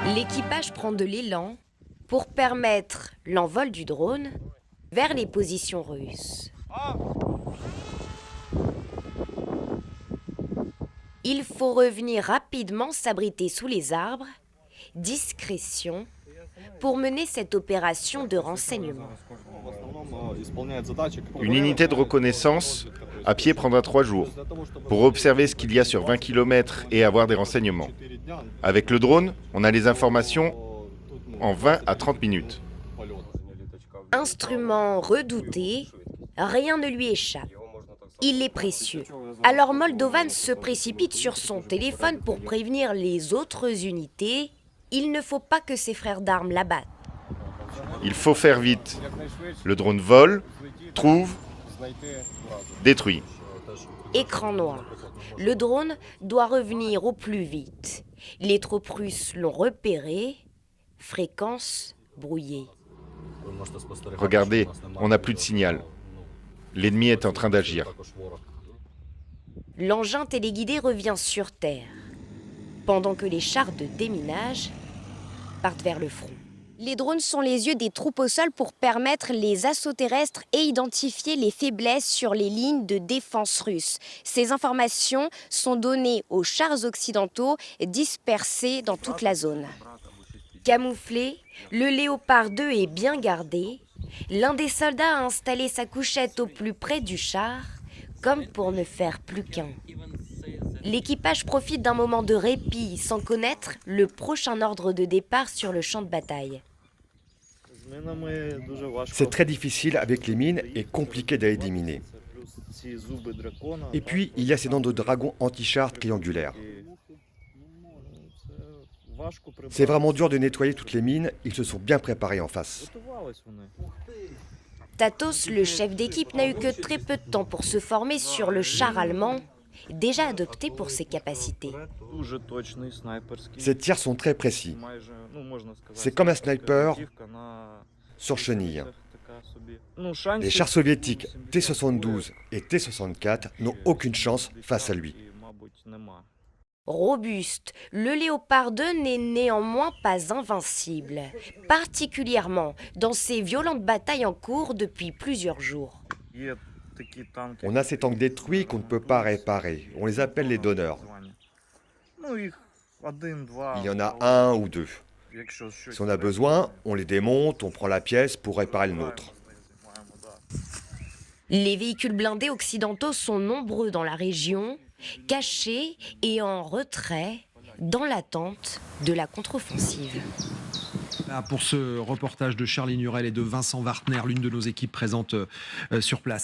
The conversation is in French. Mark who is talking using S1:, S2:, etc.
S1: L'équipage prend de l'élan pour permettre l'envol du drone vers les positions russes. Il faut revenir rapidement s'abriter sous les arbres, discrétion, pour mener cette opération de renseignement.
S2: Une unité de reconnaissance à pied prendra 3 jours pour observer ce qu'il y a sur 20 km et avoir des renseignements. Avec le drone, on a les informations en 20 à 30 minutes.
S1: Instrument redouté, rien ne lui échappe. Il est précieux. Alors Moldovan se précipite sur son téléphone pour prévenir les autres unités. Il ne faut pas que ses frères d'armes l'abattent.
S2: Il faut faire vite. Le drone vole, trouve, détruit.
S1: Écran noir. Le drone doit revenir au plus vite. Les troupes russes l'ont repéré. Fréquence brouillée.
S2: Regardez, on n'a plus de signal. L'ennemi est en train d'agir.
S1: L'engin téléguidé revient sur Terre, pendant que les chars de déminage partent vers le front. Les drones sont les yeux des troupes au sol pour permettre les assauts terrestres et identifier les faiblesses sur les lignes de défense russes. Ces informations sont données aux chars occidentaux dispersés dans toute la zone. Camouflé, le Léopard 2 est bien gardé. L'un des soldats a installé sa couchette au plus près du char, comme pour ne faire plus qu'un. L'équipage profite d'un moment de répit sans connaître le prochain ordre de départ sur le champ de bataille.
S3: C'est très difficile avec les mines et compliqué d'aller déminer. Et puis, il y a ces dents de dragon anti-char triangulaires. C'est vraiment dur de nettoyer toutes les mines, ils se sont bien préparés en face.
S1: Tatos, le chef d'équipe, n'a eu que très peu de temps pour se former sur le char allemand, déjà adopté pour ses capacités.
S3: Ces tirs sont très précis. C'est comme un sniper sur chenille. Les chars soviétiques T-72 et T-64 n'ont aucune chance face à lui.
S1: Robuste, le Léopard 2 n'est néanmoins pas invincible, particulièrement dans ces violentes batailles en cours depuis plusieurs jours.
S3: On a ces tanks détruits qu'on ne peut pas réparer. On les appelle les donneurs. Il y en a un ou deux. Si on a besoin, on les démonte, on prend la pièce pour réparer le nôtre.
S1: Les véhicules blindés occidentaux sont nombreux dans la région, cachés et en retrait dans l'attente de la contre-offensive.
S4: Pour ce reportage de Charlie Nurel et de Vincent Wartner, l'une de nos équipes présentes sur place.